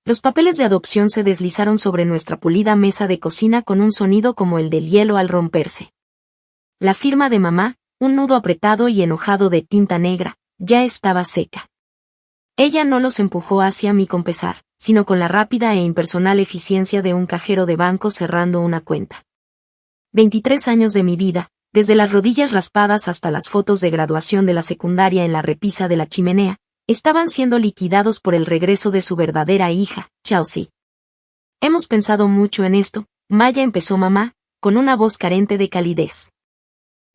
Los papeles de adopción se deslizaron sobre nuestra pulida mesa de cocina con un sonido como el del hielo al romperse. La firma de mamá, un nudo apretado y enojado de tinta negra, ya estaba seca. Ella no los empujó hacia mí con pesar, sino con la rápida e impersonal eficiencia de un cajero de banco cerrando una cuenta. 23 años de mi vida, desde las rodillas raspadas hasta las fotos de graduación de la secundaria en la repisa de la chimenea, estaban siendo liquidados por el regreso de su verdadera hija, Chelsea. Hemos pensado mucho en esto, Maya, empezó mamá, con una voz carente de calidez.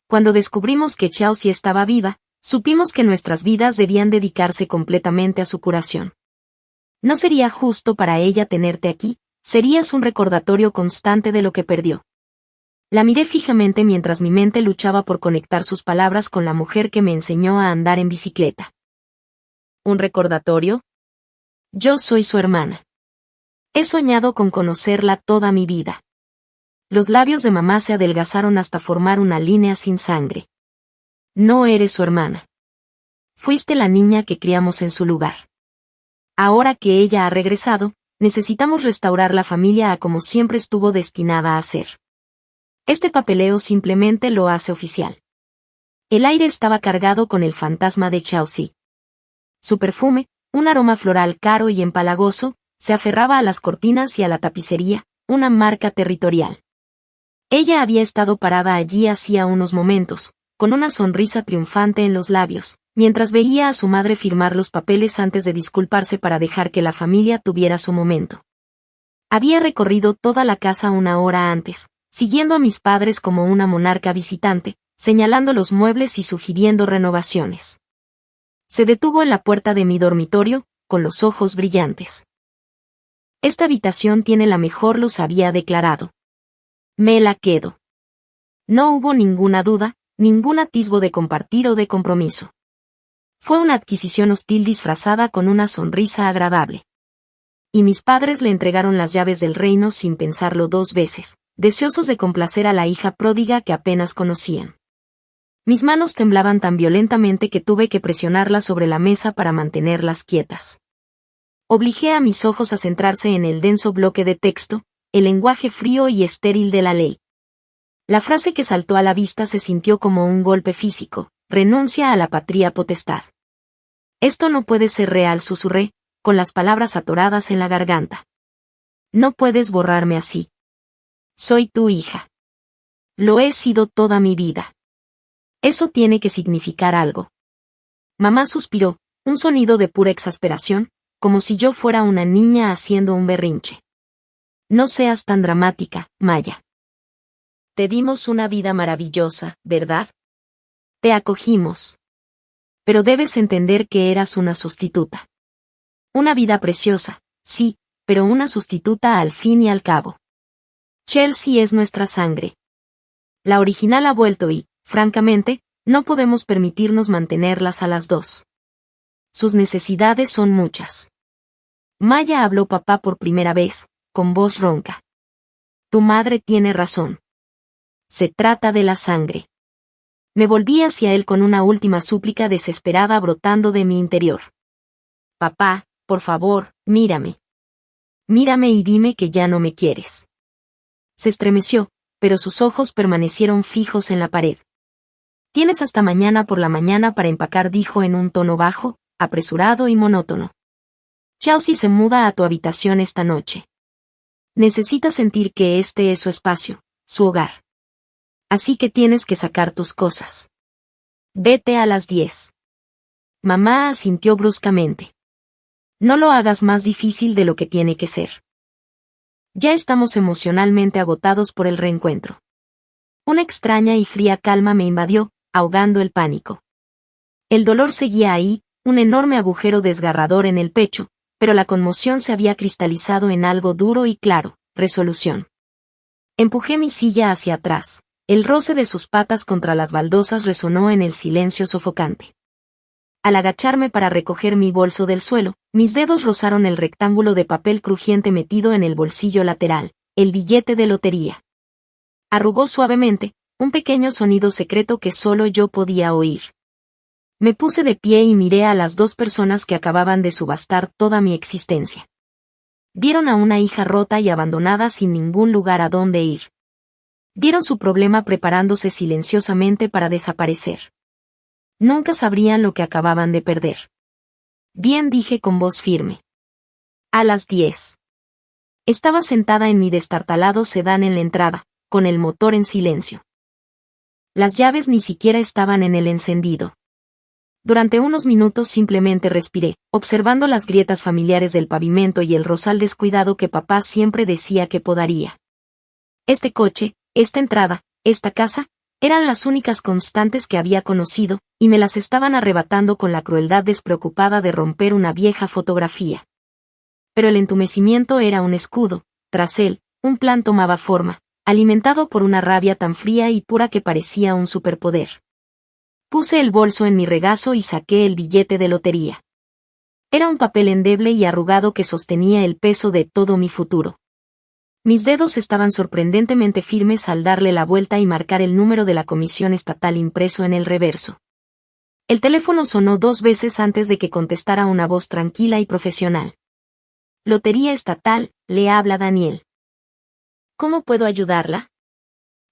Cuando descubrimos que Chelsea estaba viva, supimos que nuestras vidas debían dedicarse completamente a su curación. No sería justo para ella tenerte aquí, serías un recordatorio constante de lo que perdió. La miré fijamente mientras mi mente luchaba por conectar sus palabras con la mujer que me enseñó a andar en bicicleta. ¿Un recordatorio? Yo soy su hermana. He soñado con conocerla toda mi vida. Los labios de mamá se adelgazaron hasta formar una línea sin sangre. No eres su hermana. Fuiste la niña que criamos en su lugar. Ahora que ella ha regresado, necesitamos restaurar la familia a como siempre estuvo destinada a ser. Este papeleo simplemente lo hace oficial. El aire estaba cargado con el fantasma de Chelsea. Su perfume, un aroma floral caro y empalagoso, se aferraba a las cortinas y a la tapicería, una marca territorial. Ella había estado parada allí hacía unos momentos, con una sonrisa triunfante en los labios, mientras veía a su madre firmar los papeles antes de disculparse para dejar que la familia tuviera su momento. Había recorrido toda la casa una hora antes, siguiendo a mis padres como una monarca visitante, señalando los muebles y sugiriendo renovaciones. Se detuvo en la puerta de mi dormitorio, con los ojos brillantes. Esta habitación tiene la mejor luz, había declarado. Me la quedo. No hubo ninguna duda, ningún atisbo de compartir o de compromiso. Fue una adquisición hostil disfrazada con una sonrisa agradable. Y mis padres le entregaron las llaves del reino sin pensarlo dos veces, deseosos de complacer a la hija pródiga que apenas conocían. Mis manos temblaban tan violentamente que tuve que presionarlas sobre la mesa para mantenerlas quietas. Obligué a mis ojos a centrarse en el denso bloque de texto, el lenguaje frío y estéril de la ley. La frase que saltó a la vista se sintió como un golpe físico: renuncia a la patria potestad. Esto no puede ser real, susurré, con las palabras atoradas en la garganta. No puedes borrarme así. Soy tu hija. Lo he sido toda mi vida. Eso tiene que significar algo. Mamá suspiró, un sonido de pura exasperación, como si yo fuera una niña haciendo un berrinche. No seas tan dramática, Maya. Te dimos una vida maravillosa, ¿verdad? Te acogimos. Pero debes entender que eras una sustituta. Una vida preciosa, sí, pero una sustituta al fin y al cabo. Chelsea es nuestra sangre. La original ha vuelto y, francamente, no podemos permitirnos mantenerlas a las dos. Sus necesidades son muchas. Maya, habló papá por primera vez, con voz ronca. Tu madre tiene razón. Se trata de la sangre. Me volví hacia él con una última súplica desesperada brotando de mi interior. Papá, por favor, mírame. Mírame y dime que ya no me quieres. Se estremeció, pero sus ojos permanecieron fijos en la pared. Tienes hasta mañana por la mañana para empacar, dijo en un tono bajo, apresurado y monótono. Chelsea se muda a tu habitación esta noche. Necesita sentir que este es su espacio, su hogar. Así que tienes que sacar tus cosas. Vete a las 10. Mamá asintió bruscamente. No lo hagas más difícil de lo que tiene que ser. Ya estamos emocionalmente agotados por el reencuentro. Una extraña y fría calma me invadió, ahogando el pánico. El dolor seguía ahí, un enorme agujero desgarrador en el pecho, pero la conmoción se había cristalizado en algo duro y claro: resolución. Empujé mi silla hacia atrás. El roce de sus patas contra las baldosas resonó en el silencio sofocante. Al agacharme para recoger mi bolso del suelo, mis dedos rozaron el rectángulo de papel crujiente metido en el bolsillo lateral, el billete de lotería. Arrugó suavemente, un pequeño sonido secreto que solo yo podía oír. Me puse de pie y miré a las dos personas que acababan de subastar toda mi existencia. Vieron a una hija rota y abandonada sin ningún lugar a dónde ir. Vieron su problema preparándose silenciosamente para desaparecer. Nunca sabrían lo que acababan de perder. Bien, dije con voz firme. A las 10. Estaba sentada en mi destartalado sedán en la entrada, con el motor en silencio. Las llaves ni siquiera estaban en el encendido. Durante unos minutos simplemente respiré, observando las grietas familiares del pavimento y el rosal descuidado que papá siempre decía que podaría. Este coche, esta entrada, esta casa, eran las únicas constantes que había conocido, y me las estaban arrebatando con la crueldad despreocupada de romper una vieja fotografía. Pero el entumecimiento era un escudo, tras él, un plan tomaba forma, alimentado por una rabia tan fría y pura que parecía un superpoder. Puse el bolso en mi regazo y saqué el billete de lotería. Era un papel endeble y arrugado que sostenía el peso de todo mi futuro. Mis dedos estaban sorprendentemente firmes al darle la vuelta y marcar el número de la comisión estatal impreso en el reverso. El teléfono sonó 2 veces antes de que contestara una voz tranquila y profesional. Lotería Estatal, le habla Daniel. ¿Cómo puedo ayudarla?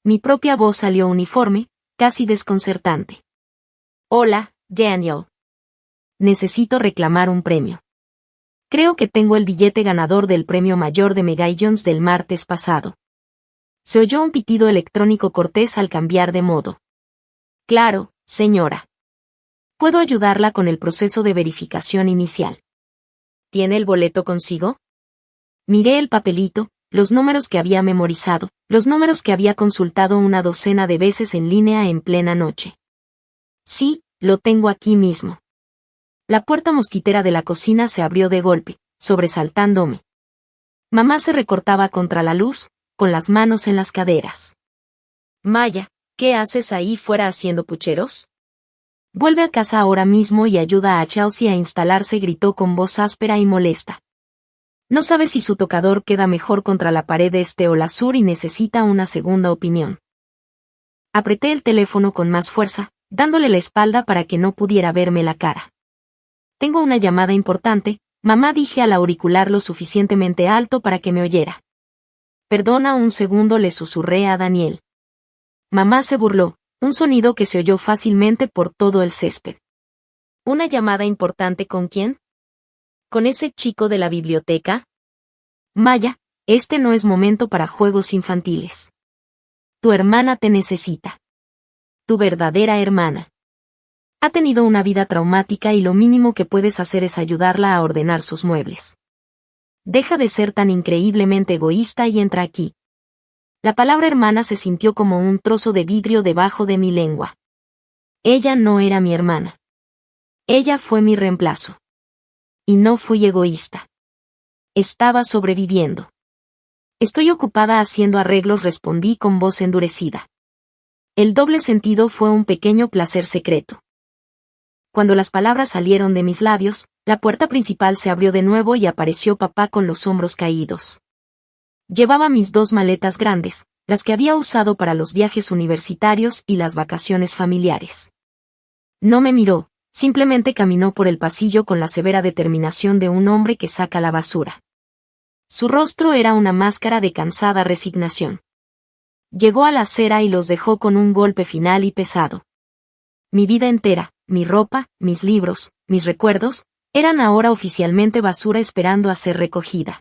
Mi propia voz salió uniforme, casi desconcertante. Hola, Daniel. Necesito reclamar un premio. Creo que tengo el billete ganador del premio mayor de Megallions del martes pasado. Se oyó un pitido electrónico cortés al cambiar de modo. Claro, señora. ¿Puedo ayudarla con el proceso de verificación inicial? ¿Tiene el boleto consigo? Miré el papelito, los números que había memorizado, los números que había consultado una docena de veces en línea en plena noche. Sí, lo tengo aquí mismo. La puerta mosquitera de la cocina se abrió de golpe, sobresaltándome. Mamá se recortaba contra la luz, con las manos en las caderas. Maya, ¿qué haces ahí fuera haciendo pucheros? Vuelve a casa ahora mismo y ayuda a Chelsea a instalarse, gritó con voz áspera y molesta. No sabe si su tocador queda mejor contra la pared este o la sur y necesita una segunda opinión. Apreté el teléfono con más fuerza, dándole la espalda para que no pudiera verme la cara. Tengo una llamada importante, mamá, dije al auricular lo suficientemente alto para que me oyera. Perdona un segundo, le susurré a Daniel. Mamá se burló, un sonido que se oyó fácilmente por todo el césped. ¿Una llamada importante con quién? ¿Con ese chico de la biblioteca? Maya, este no es momento para juegos infantiles. Tu hermana te necesita. Tu verdadera hermana. Ha tenido una vida traumática y lo mínimo que puedes hacer es ayudarla a ordenar sus muebles. Deja de ser tan increíblemente egoísta y entra aquí. La palabra hermana se sintió como un trozo de vidrio debajo de mi lengua. Ella no era mi hermana. Ella fue mi reemplazo. Y no fui egoísta. Estaba sobreviviendo. Estoy ocupada haciendo arreglos, respondí con voz endurecida. El doble sentido fue un pequeño placer secreto. Cuando las palabras salieron de mis labios, la puerta principal se abrió de nuevo y apareció papá con los hombros caídos. Llevaba mis 2 maletas grandes, las que había usado para los viajes universitarios y las vacaciones familiares. No me miró, simplemente caminó por el pasillo con la severa determinación de un hombre que saca la basura. Su rostro era una máscara de cansada resignación. Llegó a la acera y los dejó con un golpe final y pesado. Mi vida entera, mi ropa, mis libros, mis recuerdos, eran ahora oficialmente basura esperando a ser recogida.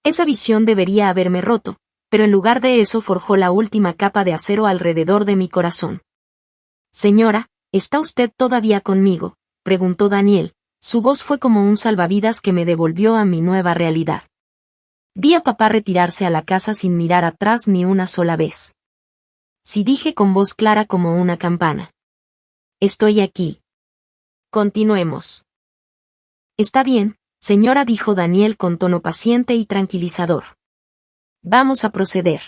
Esa visión debería haberme roto, pero en lugar de eso forjó la última capa de acero alrededor de mi corazón. Señora, ¿está usted todavía conmigo?, preguntó Daniel. Su voz fue como un salvavidas que me devolvió a mi nueva realidad. Vi a papá retirarse a la casa sin mirar atrás ni una sola vez. Sí, dije con voz clara como una campana. Estoy aquí. Continuemos. Está bien, señora, dijo Daniel con tono paciente y tranquilizador. Vamos a proceder.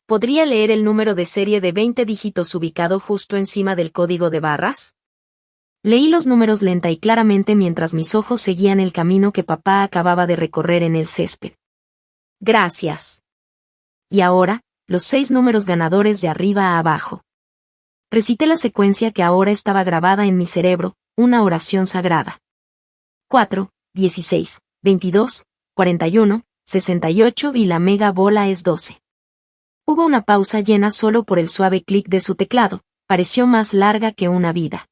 ¿Podría leer el número de serie de 20 dígitos ubicado justo encima del código de barras? Leí los números lenta y claramente mientras mis ojos seguían el camino que papá acababa de recorrer en el césped. Gracias. Y ahora, los 6 números ganadores de arriba a abajo. Recité la secuencia que ahora estaba grabada en mi cerebro, una oración sagrada. 4, 16, 22, 41, 68 y la mega bola es 12. Hubo una pausa llena solo por el suave clic de su teclado, pareció más larga que una vida.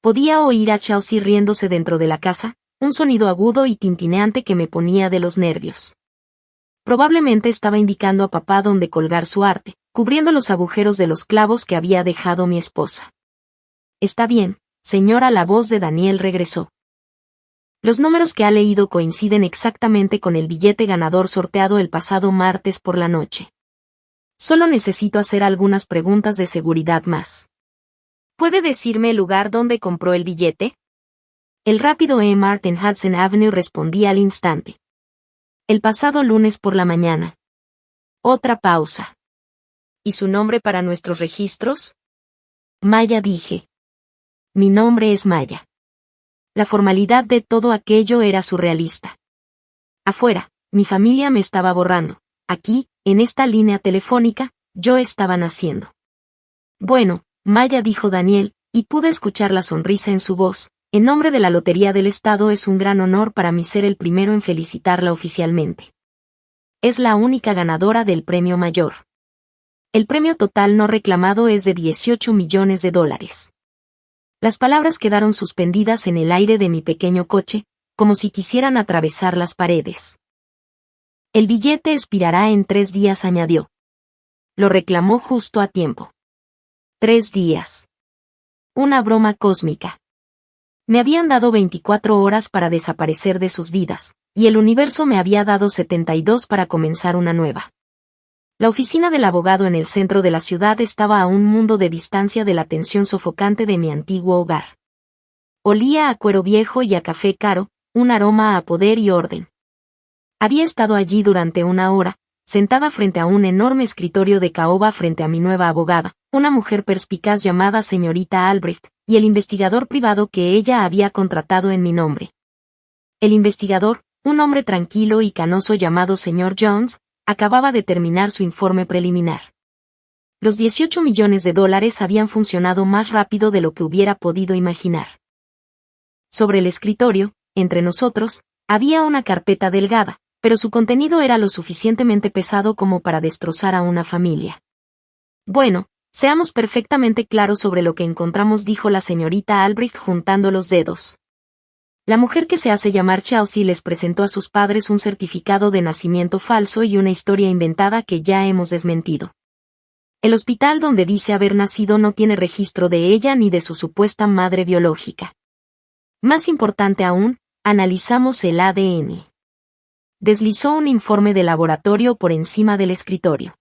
Podía oír a Chelsea riéndose dentro de la casa, un sonido agudo y tintineante que me ponía de los nervios. Probablemente estaba indicando a papá dónde colgar su arte, cubriendo los agujeros de los clavos que había dejado mi esposa. Está bien, señora, la voz de Daniel regresó. Los números que ha leído coinciden exactamente con el billete ganador sorteado el pasado martes por la noche. Solo necesito hacer algunas preguntas de seguridad más. ¿Puede decirme el lugar donde compró el billete? El rápido E-Mart en Hudson Avenue respondía al instante. El pasado lunes por la mañana. Otra pausa. ¿Y su nombre para nuestros registros? Maya, dije. Mi nombre es Maya. La formalidad de todo aquello era surrealista. Afuera, mi familia me estaba borrando. Aquí, en esta línea telefónica, yo estaba naciendo. Bueno, Maya, dijo Daniel, y pude escuchar la sonrisa en su voz. En nombre de la Lotería del Estado es un gran honor para mí ser el primero en felicitarla oficialmente. Es la única ganadora del premio mayor. El premio total no reclamado es de $18 millones. Las palabras quedaron suspendidas en el aire de mi pequeño coche, como si quisieran atravesar las paredes. El billete expirará en 3 días, añadió. Lo reclamó justo a tiempo. 3 días. Una broma cósmica. Me habían dado 24 horas para desaparecer de sus vidas, y el universo me había dado 72 para comenzar una nueva. La oficina del abogado en el centro de la ciudad estaba a un mundo de distancia de la tensión sofocante de mi antiguo hogar. Olía a cuero viejo y a café caro, un aroma a poder y orden. Había estado allí durante 1 hora, sentada frente a un enorme escritorio de caoba frente a mi nueva abogada, una mujer perspicaz llamada señorita Albrecht, y el investigador privado que ella había contratado en mi nombre. El investigador, un hombre tranquilo y canoso llamado señor Jones, acababa de terminar su informe preliminar. Los $18 millones habían funcionado más rápido de lo que hubiera podido imaginar. Sobre el escritorio, entre nosotros, había una carpeta delgada, pero su contenido era lo suficientemente pesado como para destrozar a una familia. Bueno, seamos perfectamente claros sobre lo que encontramos, dijo la señorita Albrecht juntando los dedos. La mujer que se hace llamar Chelsea les presentó a sus padres un certificado de nacimiento falso y una historia inventada que ya hemos desmentido. El hospital donde dice haber nacido no tiene registro de ella ni de su supuesta madre biológica. Más importante aún, analizamos el ADN. Deslizó un informe de laboratorio por encima del escritorio.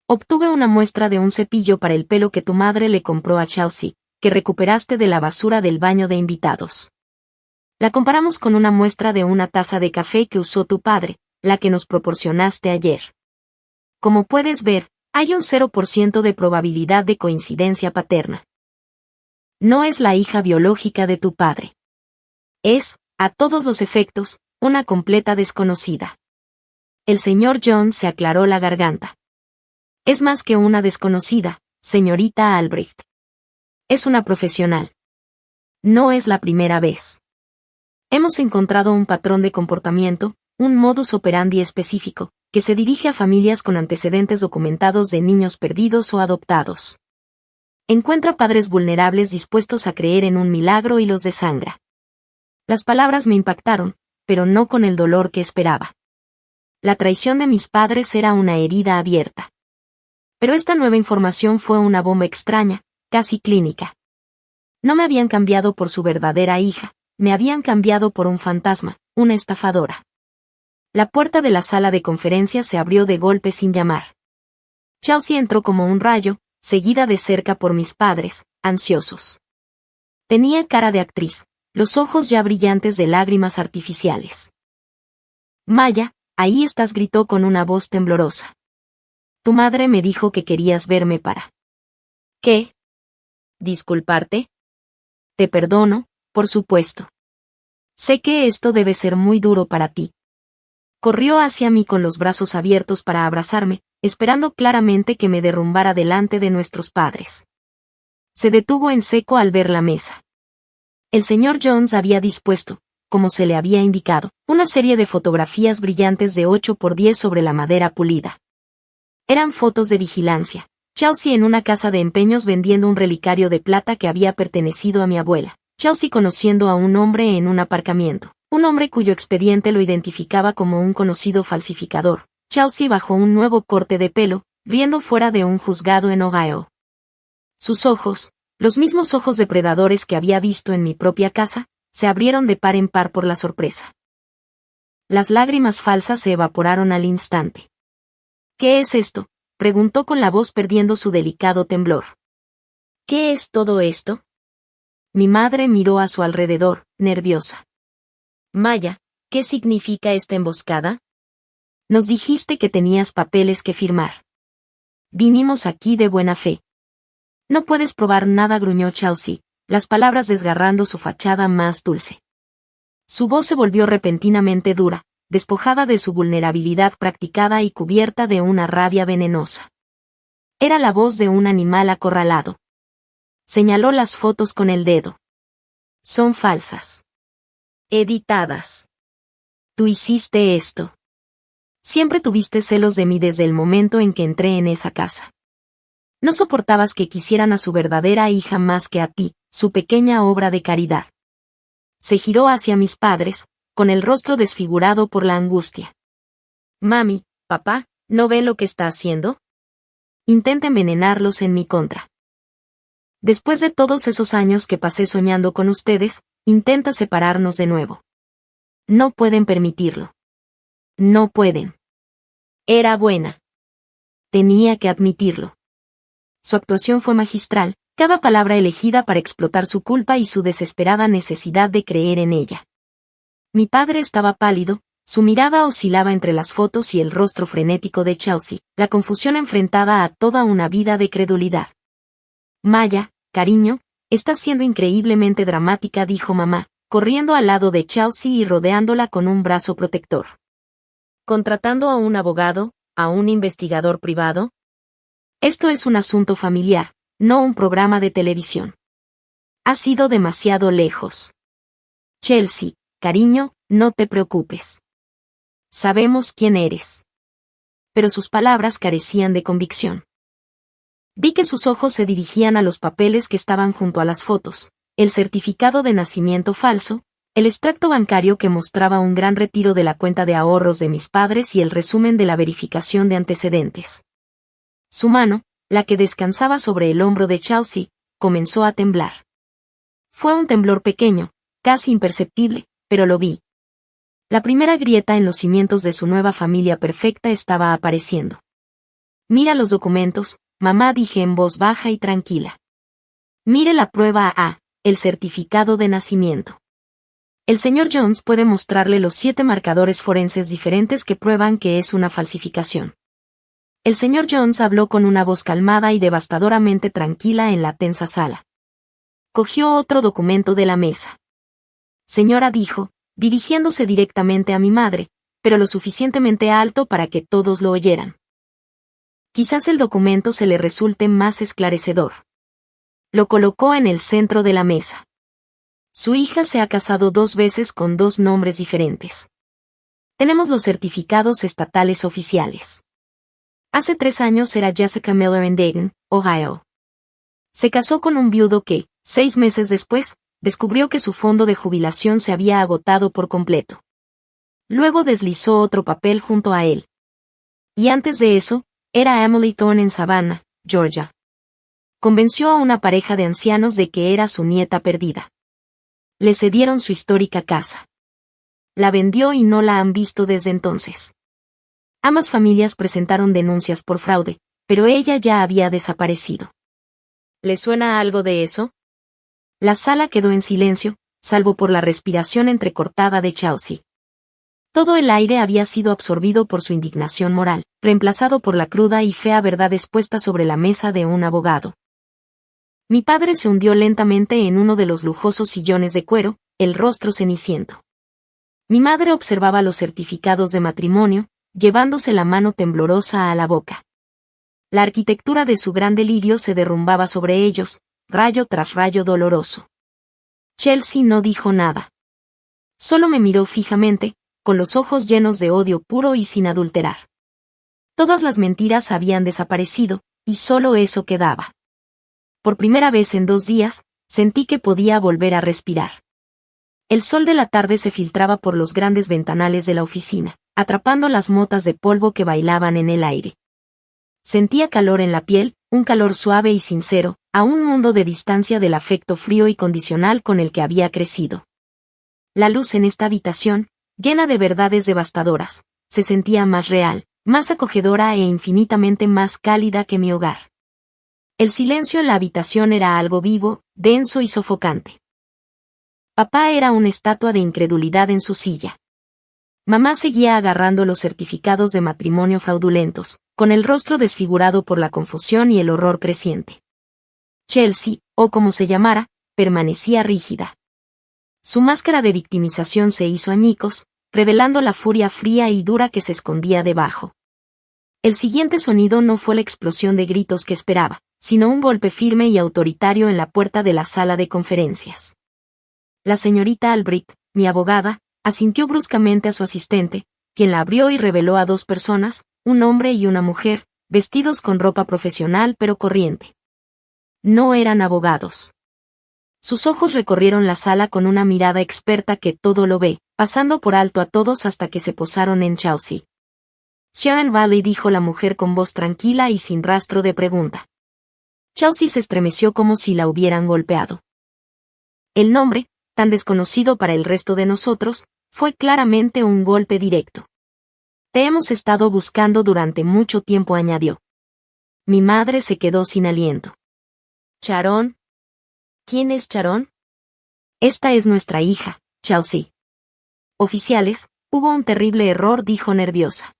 Obtuve una muestra de un cepillo para el pelo que tu madre le compró a Chelsea, que recuperaste de la basura del baño de invitados. La comparamos con una muestra de una taza de café que usó tu padre, la que nos proporcionaste ayer. Como puedes ver, hay un 0% de probabilidad de coincidencia paterna. No es la hija biológica de tu padre. Es, a todos los efectos, una completa desconocida. El señor Jones se aclaró la garganta. Es más que una desconocida, señorita Albrecht. Es una profesional. No es la primera vez. Hemos encontrado un patrón de comportamiento, un modus operandi específico, que se dirige a familias con antecedentes documentados de niños perdidos o adoptados. Encuentra padres vulnerables dispuestos a creer en un milagro y los desangra. Las palabras me impactaron, pero no con el dolor que esperaba. La traición de mis padres era una herida abierta. Pero esta nueva información fue una bomba extraña, casi clínica. No me habían cambiado por su verdadera hija, me habían cambiado por un fantasma, una estafadora. La puerta de la sala de conferencias se abrió de golpe sin llamar. Chelsea entró como un rayo, seguida de cerca por mis padres, ansiosos. Tenía cara de actriz, los ojos ya brillantes de lágrimas artificiales. Maya, ahí estás, gritó con una voz temblorosa. Tu madre me dijo que querías verme para... ¿Qué? ¿Disculparte? Te perdono, por supuesto. Sé que esto debe ser muy duro para ti. Corrió hacia mí con los brazos abiertos para abrazarme, esperando claramente que me derrumbara delante de nuestros padres. Se detuvo en seco al ver la mesa. El señor Jones había dispuesto, como se le había indicado, una serie de fotografías brillantes de 8x10 sobre la madera pulida. Eran fotos de vigilancia. Chelsea en una casa de empeños vendiendo un relicario de plata que había pertenecido a mi abuela. Chelsea conociendo a un hombre en un aparcamiento. Un hombre cuyo expediente lo identificaba como un conocido falsificador. Chelsea bajo un nuevo corte de pelo, riendo fuera de un juzgado en Ohio. Sus ojos, los mismos ojos depredadores que había visto en mi propia casa, se abrieron de par en par por la sorpresa. Las lágrimas falsas se evaporaron al instante. ¿Qué es esto?, preguntó con la voz perdiendo su delicado temblor. ¿Qué es todo esto? Mi madre miró a su alrededor, nerviosa. Maya, ¿qué significa esta emboscada? Nos dijiste que tenías papeles que firmar. Vinimos aquí de buena fe. No puedes probar nada, gruñó Chelsea, las palabras desgarrando su fachada más dulce. Su voz se volvió repentinamente dura, despojada de su vulnerabilidad practicada y cubierta de una rabia venenosa. Era la voz de un animal acorralado. Señaló las fotos con el dedo. Son falsas. Editadas. Tú hiciste esto. Siempre tuviste celos de mí desde el momento en que entré en esa casa. No soportabas que quisieran a su verdadera hija más que a ti, su pequeña obra de caridad. Se giró hacia mis padres, con el rostro desfigurado por la angustia. Mami, papá, ¿no ve lo que está haciendo? Intenta envenenarlos en mi contra. Después de todos esos años que pasé soñando con ustedes, intenta separarnos de nuevo. No pueden permitirlo. No pueden. Era buena. Tenía que admitirlo. Su actuación fue magistral, cada palabra elegida para explotar su culpa y su desesperada necesidad de creer en ella. Mi padre estaba pálido, su mirada oscilaba entre las fotos y el rostro frenético de Chelsea, la confusión enfrentada a toda una vida de credulidad. Maya, cariño, estás siendo increíblemente dramática, dijo mamá, corriendo al lado de Chelsea y rodeándola con un brazo protector. ¿Contratando a un abogado, a un investigador privado? Esto es un asunto familiar, no un programa de televisión. Has ido demasiado lejos. Chelsea, cariño, no te preocupes. Sabemos quién eres. Pero sus palabras carecían de convicción. Vi que sus ojos se dirigían a los papeles que estaban junto a las fotos, el certificado de nacimiento falso, el extracto bancario que mostraba un gran retiro de la cuenta de ahorros de mis padres y el resumen de la verificación de antecedentes. Su mano, la que descansaba sobre el hombro de Chelsea, comenzó a temblar. Fue un temblor pequeño, casi imperceptible, pero lo vi. La primera grieta en los cimientos de su nueva familia perfecta estaba apareciendo. Mira los documentos, mamá, dije en voz baja y tranquila. Mire la prueba A, el certificado de nacimiento. El señor Jones puede mostrarle los 7 marcadores forenses diferentes que prueban que es una falsificación. El señor Jones habló con una voz calmada y devastadoramente tranquila en la tensa sala. Cogió otro documento de la mesa. Señora, dijo, dirigiéndose directamente a mi madre, pero lo suficientemente alto para que todos lo oyeran. Quizás el documento se le resulte más esclarecedor. Lo colocó en el centro de la mesa. Su hija se ha casado 2 veces con 2 nombres diferentes. Tenemos los certificados estatales oficiales. Hace 3 años era Jessica Miller en Dayton, Ohio. Se casó con un viudo que, 6 meses después, descubrió que su fondo de jubilación se había agotado por completo. Luego deslizó otro papel junto a él. Y antes de eso, era Emily Thorne en Savannah, Georgia. Convenció a una pareja de ancianos de que era su nieta perdida. Le cedieron su histórica casa. La vendió y no la han visto desde entonces. Ambas familias presentaron denuncias por fraude, pero ella ya había desaparecido. ¿Le suena algo de eso? La sala quedó en silencio, salvo por la respiración entrecortada de Chelsea. Todo el aire había sido absorbido por su indignación moral, reemplazado por la cruda y fea verdad expuesta sobre la mesa de un abogado. Mi padre se hundió lentamente en uno de los lujosos sillones de cuero, el rostro ceniciento. Mi madre observaba los certificados de matrimonio, llevándose la mano temblorosa a la boca. La arquitectura de su gran delirio se derrumbaba sobre ellos, rayo tras rayo doloroso. Chelsea no dijo nada. Solo me miró fijamente, con los ojos llenos de odio puro y sin adulterar. Todas las mentiras habían desaparecido, y solo eso quedaba. Por primera vez en 2 días, sentí que podía volver a respirar. El sol de la tarde se filtraba por los grandes ventanales de la oficina, atrapando las motas de polvo que bailaban en el aire. Sentía calor en la piel, un calor suave y sincero, a un mundo de distancia del afecto frío y condicional con el que había crecido. La luz en esta habitación, llena de verdades devastadoras, se sentía más real, más acogedora e infinitamente más cálida que mi hogar. El silencio en la habitación era algo vivo, denso y sofocante. Papá era una estatua de incredulidad en su silla. Mamá seguía agarrando los certificados de matrimonio fraudulentos, con el rostro desfigurado por la confusión y el horror creciente. Chelsea, o como se llamara, permanecía rígida. Su máscara de victimización se hizo añicos, revelando la furia fría y dura que se escondía debajo. El siguiente sonido no fue la explosión de gritos que esperaba, sino un golpe firme y autoritario en la puerta de la sala de conferencias. La señorita Albrecht, mi abogada, asintió bruscamente a su asistente, quien la abrió y reveló a 2 personas, un hombre y una mujer, vestidos con ropa profesional pero corriente. No eran abogados. Sus ojos recorrieron la sala con una mirada experta que todo lo ve, pasando por alto a todos hasta que se posaron en Chelsea. Sharon Valley, dijo la mujer con voz tranquila y sin rastro de pregunta. Chelsea se estremeció como si la hubieran golpeado. El nombre, tan desconocido para el resto de nosotros, fue claramente un golpe directo. Te hemos estado buscando durante mucho tiempo, añadió. Mi madre se quedó sin aliento. ¿Sharon? ¿Quién es Sharon? Esta es nuestra hija, Chelsea. Oficiales, hubo un terrible error, dijo nerviosa.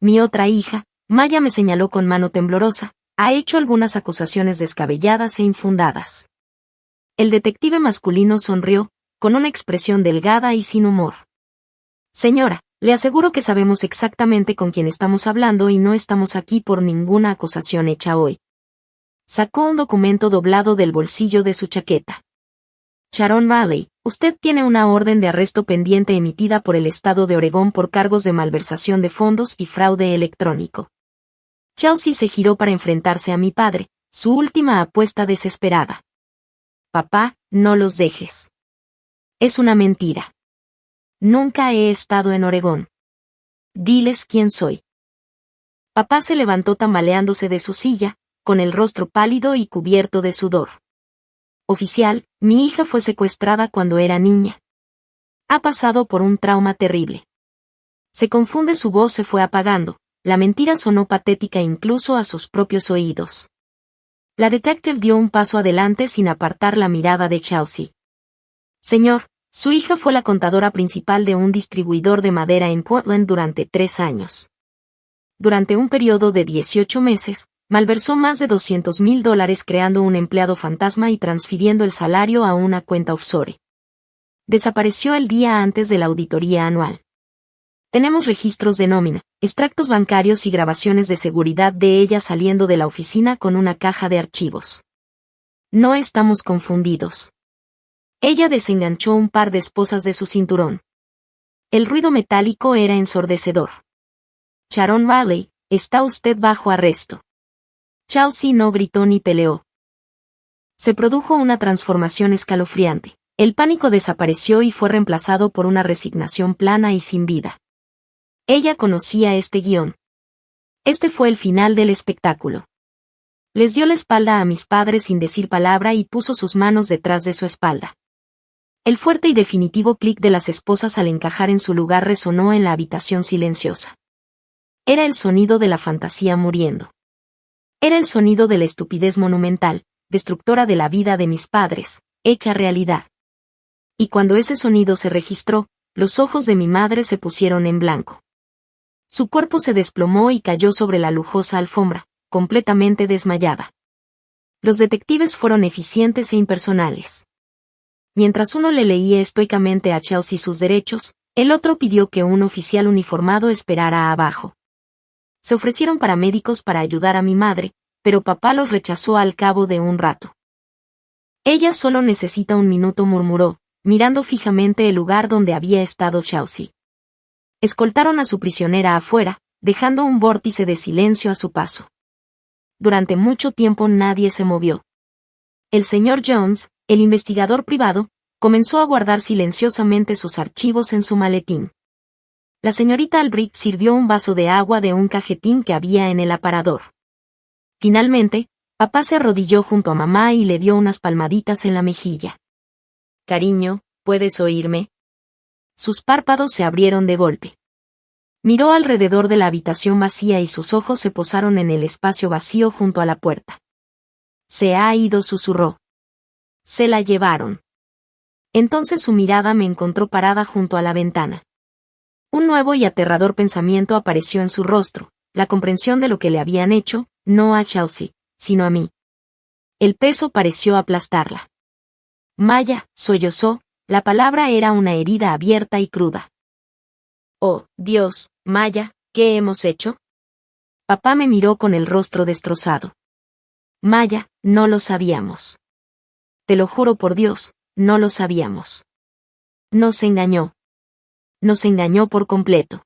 Mi otra hija, Maya, me señaló con mano temblorosa, ha hecho algunas acusaciones descabelladas e infundadas. El detective masculino sonrió, con una expresión delgada y sin humor. Señora, le aseguro que sabemos exactamente con quién estamos hablando y no estamos aquí por ninguna acusación hecha hoy. Sacó un documento doblado del bolsillo de su chaqueta. Sharon Valley, usted tiene una orden de arresto pendiente emitida por el Estado de Oregón por cargos de malversación de fondos y fraude electrónico. Chelsea se giró para enfrentarse a mi padre, su última apuesta desesperada. Papá, no los dejes. Es una mentira. Nunca he estado en Oregón. Diles quién soy. Papá se levantó tambaleándose de su silla, con el rostro pálido y cubierto de sudor. Oficial, mi hija fue secuestrada cuando era niña. Ha pasado por un trauma terrible. Se confunde, su voz se fue apagando, la mentira sonó patética incluso a sus propios oídos. La detective dio un paso adelante sin apartar la mirada de Chelsea. Señor, su hija fue la contadora principal de un distribuidor de madera en Portland durante 3 años. Durante un periodo de 18 meses, malversó más de $200,000 creando un empleado fantasma y transfiriendo el salario a una cuenta offshore. Desapareció el día antes de la auditoría anual. Tenemos registros de nómina, extractos bancarios y grabaciones de seguridad de ella saliendo de la oficina con una caja de archivos. No estamos confundidos. Ella desenganchó un par de esposas de su cinturón. El ruido metálico era ensordecedor. Sharon Valley, está usted bajo arresto. Chelsea no gritó ni peleó. Se produjo una transformación escalofriante. El pánico desapareció y fue reemplazado por una resignación plana y sin vida. Ella conocía este guión. Este fue el final del espectáculo. Les dio la espalda a mis padres sin decir palabra y puso sus manos detrás de su espalda. El fuerte y definitivo clic de las esposas al encajar en su lugar resonó en la habitación silenciosa. Era el sonido de la fantasía muriendo. Era el sonido de la estupidez monumental, destructora de la vida de mis padres, hecha realidad. Y cuando ese sonido se registró, los ojos de mi madre se pusieron en blanco. Su cuerpo se desplomó y cayó sobre la lujosa alfombra, completamente desmayada. Los detectives fueron eficientes e impersonales. Mientras uno le leía estoicamente a Chelsea sus derechos, el otro pidió que un oficial uniformado esperara abajo. Se ofrecieron paramédicos para ayudar a mi madre, pero papá los rechazó al cabo de un rato. Ella solo necesita un minuto, murmuró, mirando fijamente el lugar donde había estado Chelsea. Escoltaron a su prisionera afuera, dejando un vórtice de silencio a su paso. Durante mucho tiempo nadie se movió. El señor Jones, el investigador privado, comenzó a guardar silenciosamente sus archivos en su maletín. La señorita Albrecht sirvió un vaso de agua de un cajetín que había en el aparador. Finalmente, papá se arrodilló junto a mamá y le dio unas palmaditas en la mejilla. «Cariño, ¿puedes oírme?» Sus párpados se abrieron de golpe. Miró alrededor de la habitación vacía y sus ojos se posaron en el espacio vacío junto a la puerta. «Se ha ido», susurró. «Se la llevaron». Entonces su mirada me encontró parada junto a la ventana. Un nuevo y aterrador pensamiento apareció en su rostro, la comprensión de lo que le habían hecho, no a Chelsea, sino a mí. El peso pareció aplastarla. «Maya», sollozó, la palabra era una herida abierta y cruda. «Oh, Dios, Maya, ¿qué hemos hecho?» Papá me miró con el rostro destrozado. «Maya, no lo sabíamos. Te lo juro por Dios, no lo sabíamos. Nos engañó. Nos engañó por completo».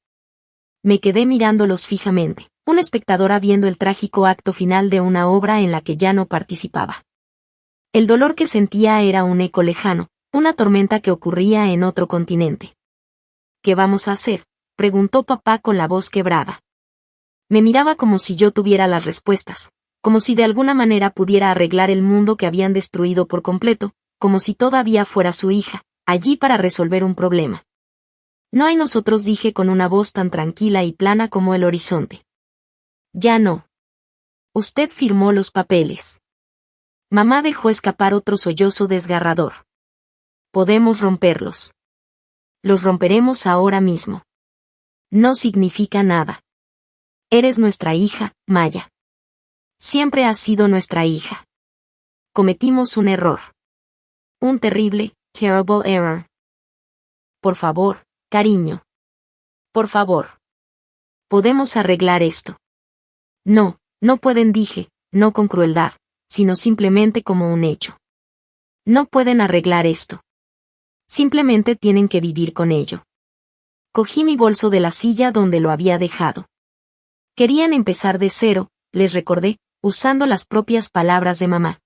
Me quedé mirándolos fijamente, una espectadora viendo el trágico acto final de una obra en la que ya no participaba. El dolor que sentía era un eco lejano, una tormenta que ocurría en otro continente. «¿Qué vamos a hacer?», preguntó papá con la voz quebrada. Me miraba como si yo tuviera las respuestas, como si de alguna manera pudiera arreglar el mundo que habían destruido por completo, como si todavía fuera su hija, allí para resolver un problema. «No hay nosotros», dije con una voz tan tranquila y plana como el horizonte. «Ya no. Usted firmó los papeles». Mamá dejó escapar otro sollozo desgarrador. «Podemos romperlos. Los romperemos ahora mismo. No significa nada. Eres nuestra hija, Maya. Siempre has sido nuestra hija. Cometimos un error. Un terrible, terrible error. Por favor, cariño. Por favor. Podemos arreglar esto». «No, no pueden», dije, no con crueldad, sino simplemente como un hecho. «No pueden arreglar esto. Simplemente tienen que vivir con ello». Cogí mi bolso de la silla donde lo había dejado. «Querían empezar de cero», les recordé, usando las propias palabras de mamá.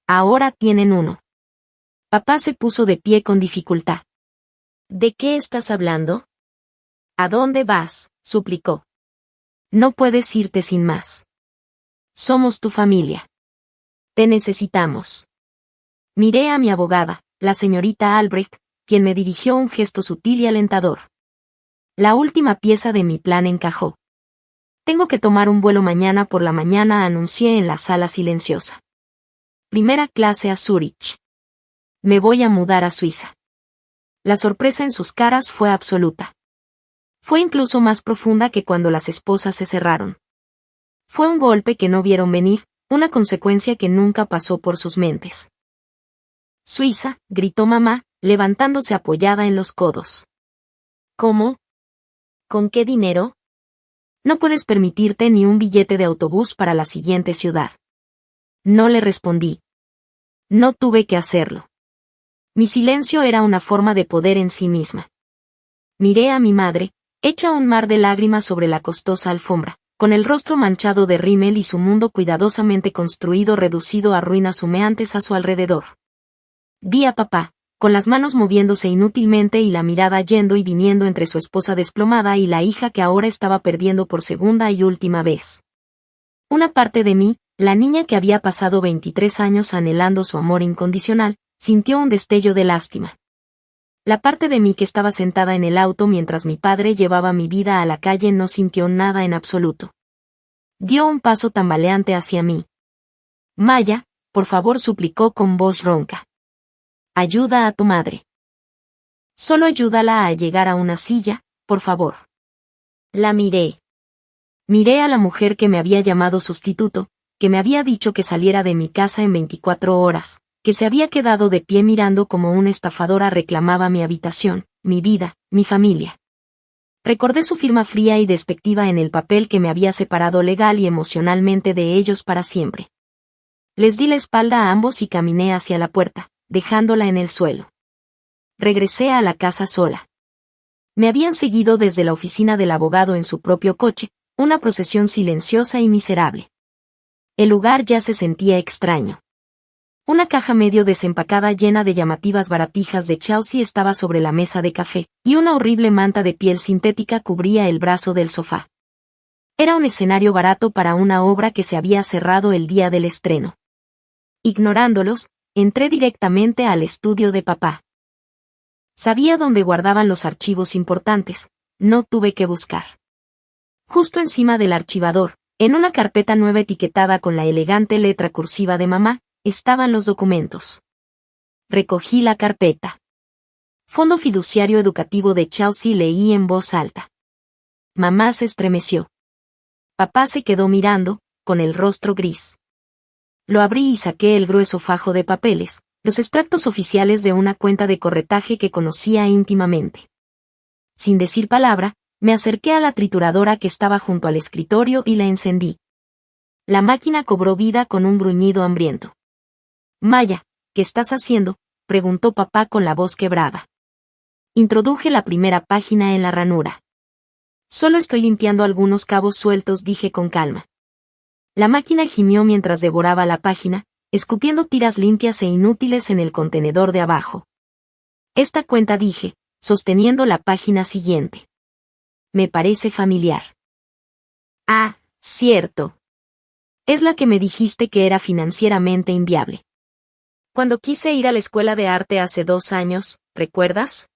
«Ahora tienen uno». Papá se puso de pie con dificultad. «¿De qué estás hablando?» «¿A dónde vas?», suplicó. «No puedes irte sin más. Somos tu familia. Te necesitamos». Miré a mi abogada, la señorita Albrecht, quien me dirigió un gesto sutil y alentador. La última pieza de mi plan encajó. «Tengo que tomar un vuelo mañana por la mañana», anuncié en la sala silenciosa. «Primera clase a Zúrich. Me voy a mudar a Suiza». La sorpresa en sus caras fue absoluta. Fue incluso más profunda que cuando las esposas se cerraron. Fue un golpe que no vieron venir, una consecuencia que nunca pasó por sus mentes. «Suiza», gritó mamá, levantándose apoyada en los codos. «¿Cómo? ¿Con qué dinero? No puedes permitirte ni un billete de autobús para la siguiente ciudad». No le respondí. No tuve que hacerlo. Mi silencio era una forma de poder en sí misma. Miré a mi madre, hecha un mar de lágrimas sobre la costosa alfombra, con el rostro manchado de rímel y su mundo cuidadosamente construido reducido a ruinas humeantes a su alrededor. Vi a papá, con las manos moviéndose inútilmente y la mirada yendo y viniendo entre su esposa desplomada y la hija que ahora estaba perdiendo por segunda y última vez. Una parte de mí, la niña que había pasado 23 años anhelando su amor incondicional, sintió un destello de lástima. La parte de mí que estaba sentada en el auto mientras mi padre llevaba mi vida a la calle no sintió nada en absoluto. Dio un paso tambaleante hacia mí. «Maya, por favor», suplicó con voz ronca. «Ayuda a tu madre. Solo ayúdala a llegar a una silla, por favor». La miré. Miré a la mujer que me había llamado sustituto, que me había dicho que saliera de mi casa en 24 horas, que se había quedado de pie mirando como una estafadora reclamaba mi habitación, mi vida, mi familia. Recordé su firma fría y despectiva en el papel que me había separado legal y emocionalmente de ellos para siempre. Les di la espalda a ambos y caminé hacia la puerta, dejándola en el suelo. regresé a la casa sola. Me habían seguido desde la oficina del abogado en su propio coche, una procesión silenciosa y miserable. El lugar ya se sentía extraño. Una caja medio desempacada llena de llamativas baratijas de Chelsea estaba sobre la mesa de café, y una horrible manta de piel sintética cubría el brazo del sofá. Era un escenario barato para una obra que se había cerrado el día del estreno. Ignorándolos, entré directamente al estudio de papá. Sabía dónde guardaban los archivos importantes, no tuve que buscar. Justo encima del archivador, en una carpeta nueva etiquetada con la elegante letra cursiva de mamá, estaban los documentos. Recogí la carpeta. Fondo Fiduciario Educativo de Chelsea, leí en voz alta. Mamá se estremeció. Papá se quedó mirando, con el rostro gris. Lo abrí y saqué el grueso fajo de papeles, los extractos oficiales de una cuenta de corretaje que conocía íntimamente. Sin decir palabra, me acerqué a la trituradora que estaba junto al escritorio y la encendí. La máquina cobró vida con un gruñido hambriento. Maya, ¿qué estás haciendo?, preguntó papá con la voz quebrada. Introduje la primera página en la ranura. Solo estoy limpiando algunos cabos sueltos, dije con calma. La máquina gimió mientras devoraba la página, escupiendo tiras limpias e inútiles en el contenedor de abajo. Esta cuenta, dije, sosteniendo la página siguiente. Me parece familiar. Ah, cierto. Es la que me dijiste que era financieramente inviable. Cuando quise ir a la escuela de arte hace 2 años, ¿recuerdas?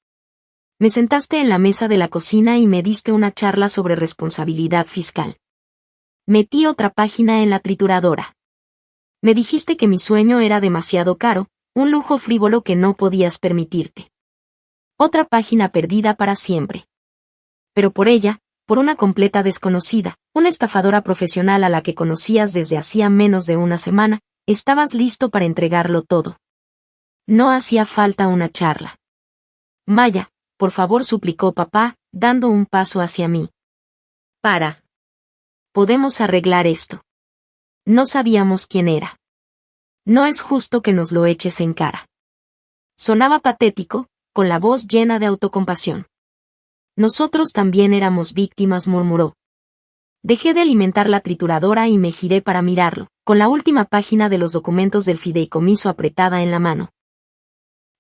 Me sentaste en la mesa de la cocina y me diste una charla sobre responsabilidad fiscal. Metí otra página en la trituradora. Me dijiste que mi sueño era demasiado caro, un lujo frívolo que no podías permitirte. Otra página perdida para siempre. Pero por ella, por una completa desconocida, una estafadora profesional a la que conocías desde hacía menos de una semana, estabas listo para entregarlo todo. No hacía falta una charla. Maya, por favor, suplicó papá, dando un paso hacia mí. Para. Podemos arreglar esto. No sabíamos quién era. No es justo que nos lo eches en cara. Sonaba patético, con la voz llena de autocompasión. Nosotros también éramos víctimas, murmuró. Dejé de alimentar la trituradora y me giré para mirarlo, con la última página de los documentos del fideicomiso apretada en la mano.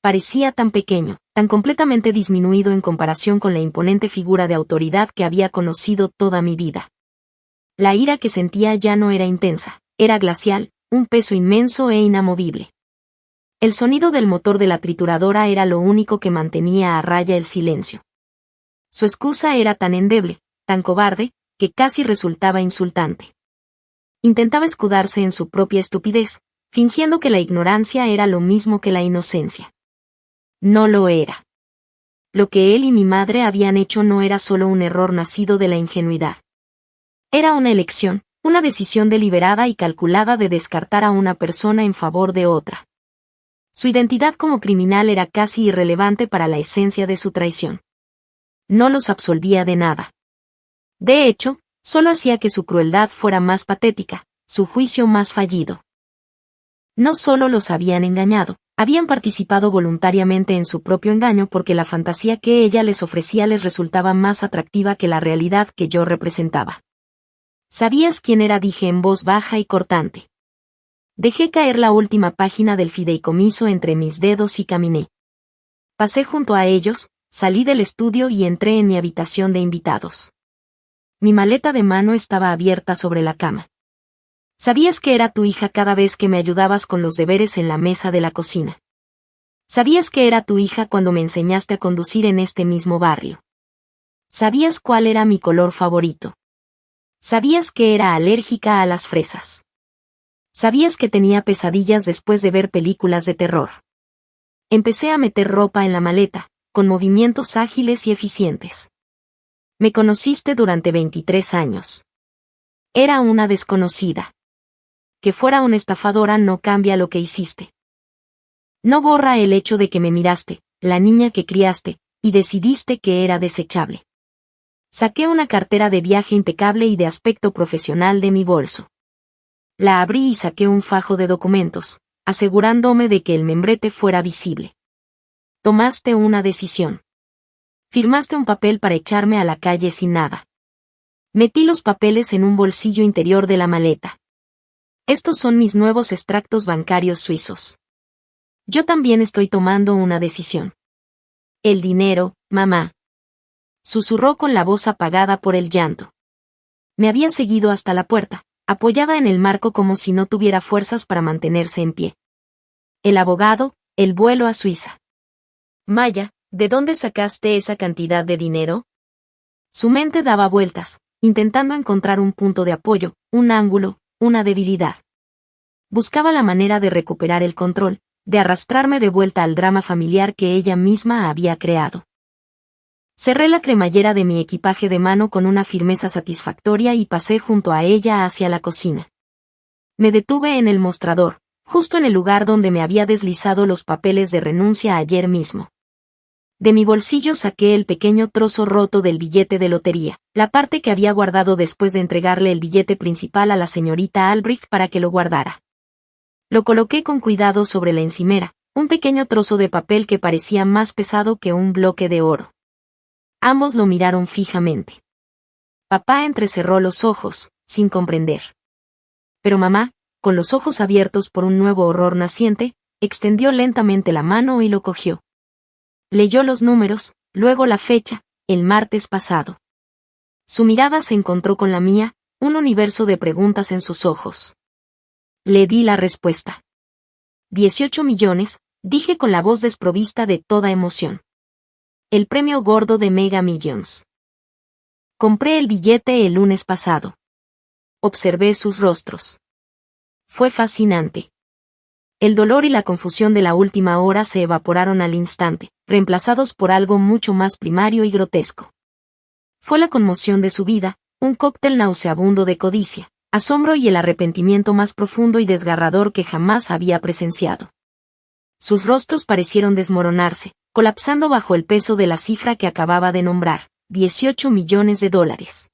Parecía tan pequeño, tan completamente disminuido en comparación con la imponente figura de autoridad que había conocido toda mi vida. La ira que sentía ya no era intensa, era glacial, un peso inmenso e inamovible. El sonido del motor de la trituradora era lo único que mantenía a raya el silencio. Su excusa era tan endeble, tan cobarde, que casi resultaba insultante. Intentaba escudarse en su propia estupidez, fingiendo que la ignorancia era lo mismo que la inocencia. No lo era. Lo que él y mi madre habían hecho no era solo un error nacido de la ingenuidad. Era una elección, una decisión deliberada y calculada de descartar a una persona en favor de otra. Su identidad como criminal era casi irrelevante para la esencia de su traición. No los absolvía de nada. De hecho, solo hacía que su crueldad fuera más patética, su juicio más fallido. No solo los habían engañado, habían participado voluntariamente en su propio engaño porque la fantasía que ella les ofrecía les resultaba más atractiva que la realidad que yo representaba. ¿Sabías quién era?, dije en voz baja y cortante. Dejé caer la última página del fideicomiso entre mis dedos y caminé. Pasé junto a ellos, salí del estudio y entré en mi habitación de invitados. Mi maleta de mano estaba abierta sobre la cama. Sabías que era tu hija cada vez que me ayudabas con los deberes en la mesa de la cocina. Sabías que era tu hija cuando me enseñaste a conducir en este mismo barrio. Sabías cuál era mi color favorito. Sabías que era alérgica a las fresas. Sabías que tenía pesadillas después de ver películas de terror. Empecé a meter ropa en la maleta, con movimientos ágiles y eficientes. Me conociste durante 23 años. Era una desconocida. Que fuera una estafadora no cambia lo que hiciste. No borra el hecho de que me miraste, la niña que criaste, y decidiste que era desechable. Saqué una cartera de viaje impecable y de aspecto profesional de mi bolso. La abrí y saqué un fajo de documentos, asegurándome de que el membrete fuera visible. Tomaste una decisión. Firmaste un papel para echarme a la calle sin nada. Metí los papeles en un bolsillo interior de la maleta. Estos son mis nuevos extractos bancarios suizos. Yo también estoy tomando una decisión. El dinero, mamá. Susurró con la voz apagada por el llanto. Me había seguido hasta la puerta, apoyada en el marco como si no tuviera fuerzas para mantenerse en pie. El abogado, el vuelo a Suiza. Maya, ¿de dónde sacaste esa cantidad de dinero? Su mente daba vueltas, intentando encontrar un punto de apoyo, un ángulo, una debilidad. Buscaba la manera de recuperar el control, de arrastrarme de vuelta al drama familiar que ella misma había creado. Cerré la cremallera de mi equipaje de mano con una firmeza satisfactoria y pasé junto a ella hacia la cocina. Me detuve en el mostrador, justo en el lugar donde me había deslizado los papeles de renuncia ayer mismo. De mi bolsillo saqué el pequeño trozo roto del billete de lotería, la parte que había guardado después de entregarle el billete principal a la señorita Albrecht para que lo guardara. Lo coloqué con cuidado sobre la encimera, un pequeño trozo de papel que parecía más pesado que un bloque de oro. Ambos lo miraron fijamente. Papá entrecerró los ojos, sin comprender. Pero mamá, con los ojos abiertos por un nuevo horror naciente, extendió lentamente la mano y lo cogió. Leyó los números, luego la fecha, el martes pasado. Su mirada se encontró con la mía, un universo de preguntas en sus ojos. Le di la respuesta. 18 millones, dije con la voz desprovista de toda emoción. El premio gordo de Mega Millions. Compré el billete el lunes pasado. Observé sus rostros. Fue fascinante. El dolor y la confusión de la última hora se evaporaron al instante, reemplazados por algo mucho más primario y grotesco. Fue la conmoción de su vida, un cóctel nauseabundo de codicia, asombro y el arrepentimiento más profundo y desgarrador que jamás había presenciado. Sus rostros parecieron desmoronarse, colapsando bajo el peso de la cifra que acababa de nombrar, 18 millones de dólares.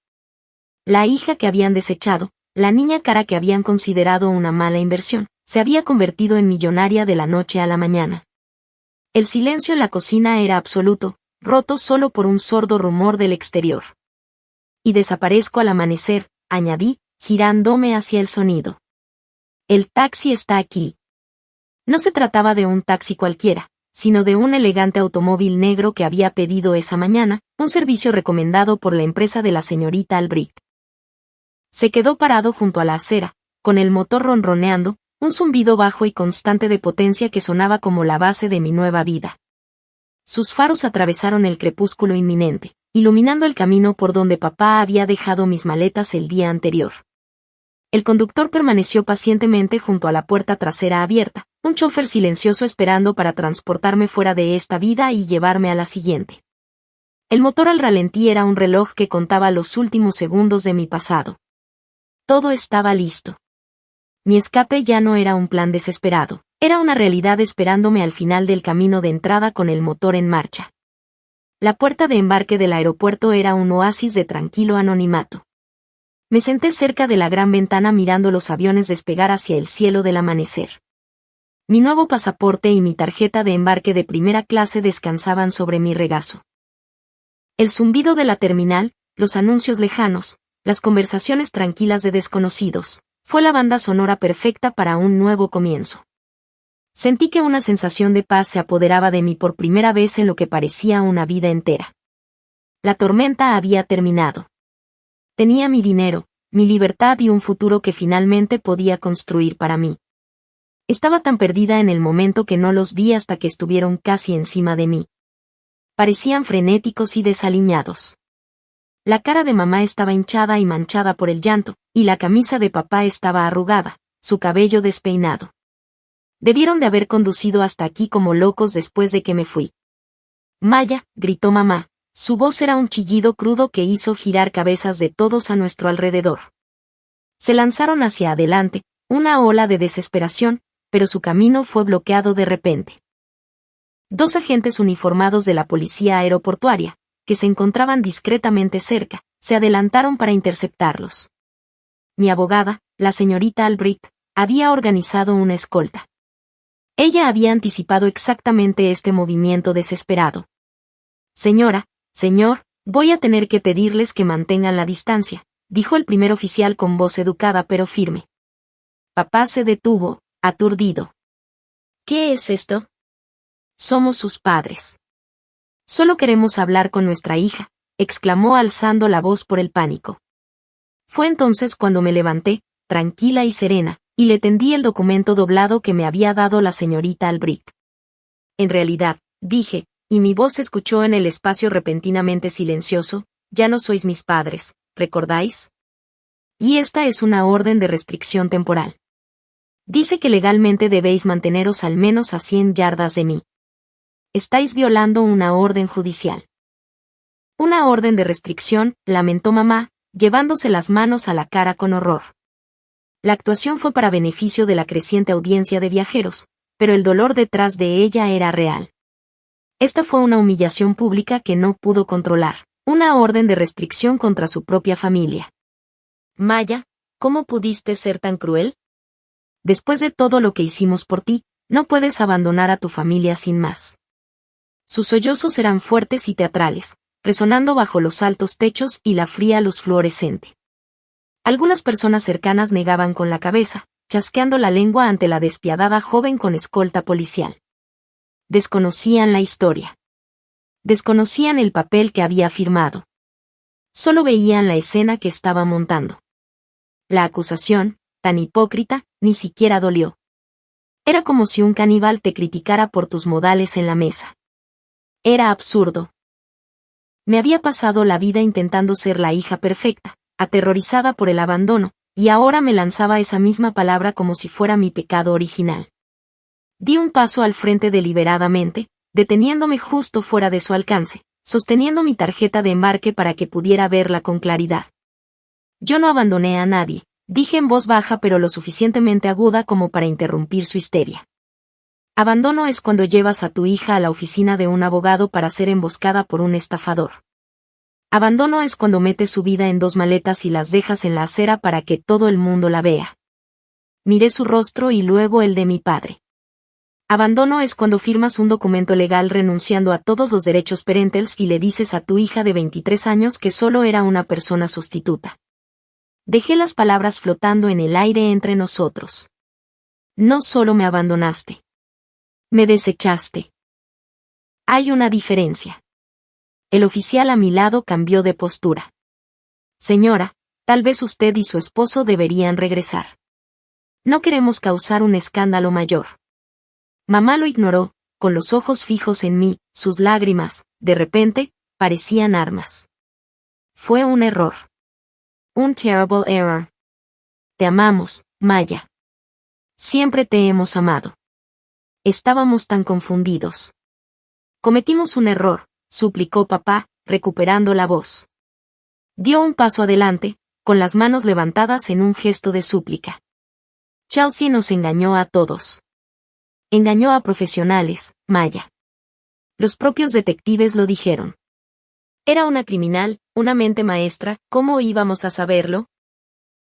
La hija que habían desechado, la niña cara que habían considerado una mala inversión, se había convertido en millonaria de la noche a la mañana. El silencio en la cocina era absoluto, roto solo por un sordo rumor del exterior. Y desaparezco al amanecer, añadí, girándome hacia el sonido. El taxi está aquí. No se trataba de un taxi cualquiera, sino de un elegante automóvil negro que había pedido esa mañana, un servicio recomendado por la empresa de la señorita Albrecht. Se quedó parado junto a la acera, con el motor ronroneando, un zumbido bajo y constante de potencia que sonaba como la base de mi nueva vida. Sus faros atravesaron el crepúsculo inminente, iluminando el camino por donde papá había dejado mis maletas el día anterior. El conductor permaneció pacientemente junto a la puerta trasera abierta, un chofer silencioso esperando para transportarme fuera de esta vida y llevarme a la siguiente. El motor al ralentí era un reloj que contaba los últimos segundos de mi pasado. Todo estaba listo. Mi escape ya no era un plan desesperado, era una realidad esperándome al final del camino de entrada con el motor en marcha. La puerta de embarque del aeropuerto era un oasis de tranquilo anonimato. Me senté cerca de la gran ventana mirando los aviones despegar hacia el cielo del amanecer. Mi nuevo pasaporte y mi tarjeta de embarque de primera clase descansaban sobre mi regazo. El zumbido de la terminal, los anuncios lejanos, las conversaciones tranquilas de desconocidos, fue la banda sonora perfecta para un nuevo comienzo. Sentí que una sensación de paz se apoderaba de mí por primera vez en lo que parecía una vida entera. La tormenta había terminado. Tenía mi dinero, mi libertad y un futuro que finalmente podía construir para mí. Estaba tan perdida en el momento que no los vi hasta que estuvieron casi encima de mí. Parecían frenéticos y desaliñados. La cara de mamá estaba hinchada y manchada por el llanto, y la camisa de papá estaba arrugada, su cabello despeinado. Debieron de haber conducido hasta aquí como locos después de que me fui. Maya, gritó mamá, su voz era un chillido crudo que hizo girar cabezas de todos a nuestro alrededor. Se lanzaron hacia adelante, una ola de desesperación, pero su camino fue bloqueado de repente. Dos agentes uniformados de la policía aeroportuaria, que se encontraban discretamente cerca, se adelantaron para interceptarlos. Mi abogada, la señorita Albrecht, había organizado una escolta. Ella había anticipado exactamente este movimiento desesperado. Señora, señor, voy a tener que pedirles que mantengan la distancia, dijo el primer oficial con voz educada pero firme. Papá se detuvo, aturdido. ¿Qué es esto? Somos sus padres. Solo queremos hablar con nuestra hija, exclamó alzando la voz por el pánico. Fue entonces cuando me levanté, tranquila y serena, y le tendí el documento doblado que me había dado la señorita Albrecht. En realidad, dije, y mi voz se escuchó en el espacio repentinamente silencioso, ya no sois mis padres, ¿recordáis? Y esta es una orden de restricción temporal. Dice que legalmente debéis manteneros al menos a 100 yardas de mí. Estáis violando una orden judicial. Una orden de restricción, lamentó mamá, llevándose las manos a la cara con horror. La actuación fue para beneficio de la creciente audiencia de viajeros, pero el dolor detrás de ella era real. Esta fue una humillación pública que no pudo controlar, una orden de restricción contra su propia familia. Maya, ¿cómo pudiste ser tan cruel? Después de todo lo que hicimos por ti, no puedes abandonar a tu familia sin más. Sus sollozos eran fuertes y teatrales, resonando bajo los altos techos y la fría luz fluorescente. Algunas personas cercanas negaban con la cabeza, chasqueando la lengua ante la despiadada joven con escolta policial. Desconocían la historia. Desconocían el papel que había firmado. Solo veían la escena que estaba montando. La acusación, tan hipócrita, ni siquiera dolió. Era como si un caníbal te criticara por tus modales en la mesa. Era absurdo. Me había pasado la vida intentando ser la hija perfecta, aterrorizada por el abandono, y ahora me lanzaba esa misma palabra como si fuera mi pecado original. Di un paso al frente deliberadamente, deteniéndome justo fuera de su alcance, sosteniendo mi tarjeta de embarque para que pudiera verla con claridad. Yo no abandoné a nadie, dije en voz baja pero lo suficientemente aguda como para interrumpir su histeria. Abandono es cuando llevas a tu hija a la oficina de un abogado para ser emboscada por un estafador. Abandono es cuando metes su vida en 2 maletas y las dejas en la acera para que todo el mundo la vea. Miré su rostro y luego el de mi padre. Abandono es cuando firmas un documento legal renunciando a todos los derechos parentales y le dices a tu hija de 23 años que solo era una persona sustituta. Dejé las palabras flotando en el aire entre nosotros. No solo me abandonaste. Me desechaste. Hay una diferencia. El oficial a mi lado cambió de postura. Señora, tal vez usted y su esposo deberían regresar. No queremos causar un escándalo mayor. Mamá lo ignoró, con los ojos fijos en mí, sus lágrimas, de repente, parecían armas. Fue un error. Un terrible error. Te amamos, Maya. Siempre te hemos amado. Estábamos tan confundidos. Cometimos un error, suplicó papá, recuperando la voz. Dio un paso adelante, con las manos levantadas en un gesto de súplica. Chelsea nos engañó a todos. Engañó a profesionales, Maya. Los propios detectives lo dijeron. Era una criminal, una mente maestra, ¿cómo íbamos a saberlo?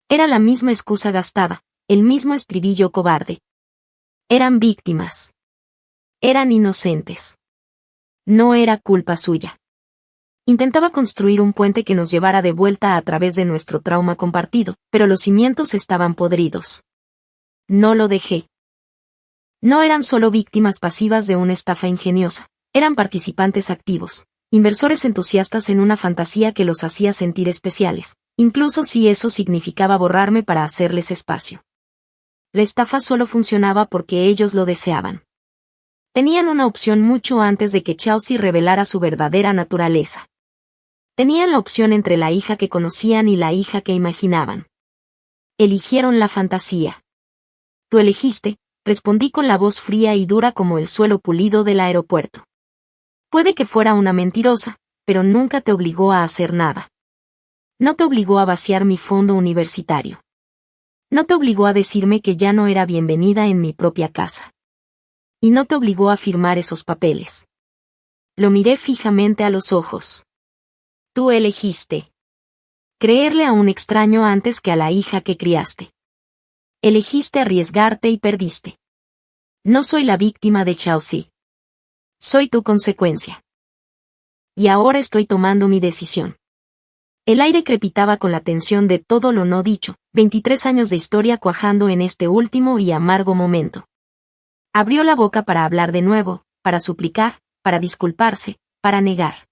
Era la misma excusa gastada, el mismo estribillo cobarde. Eran víctimas. Eran inocentes. No era culpa suya. Intentaba construir un puente que nos llevara de vuelta a través de nuestro trauma compartido, pero los cimientos estaban podridos. No lo dejé. No eran solo víctimas pasivas de una estafa ingeniosa, eran participantes activos, inversores entusiastas en una fantasía que los hacía sentir especiales, incluso si eso significaba borrarme para hacerles espacio. La estafa solo funcionaba porque ellos lo deseaban. Tenían una opción mucho antes de que Chelsea revelara su verdadera naturaleza. Tenían la opción entre la hija que conocían y la hija que imaginaban. Eligieron la fantasía. Tú elegiste, respondí con la voz fría y dura como el suelo pulido del aeropuerto. Puede que fuera una mentirosa, pero nunca te obligó a hacer nada. No te obligó a vaciar mi fondo universitario. No te obligó a decirme que ya no era bienvenida en mi propia casa. Y no te obligó a firmar esos papeles. Lo miré fijamente a los ojos. Tú elegiste. Creerle a un extraño antes que a la hija que criaste. Elegiste arriesgarte y perdiste. No soy la víctima de Chelsea. Soy tu consecuencia. Y ahora estoy tomando mi decisión. El aire crepitaba con la tensión de todo lo no dicho, 23 años de historia cuajando en este último y amargo momento. Abrió la boca para hablar de nuevo, para suplicar, para disculparse, para negar.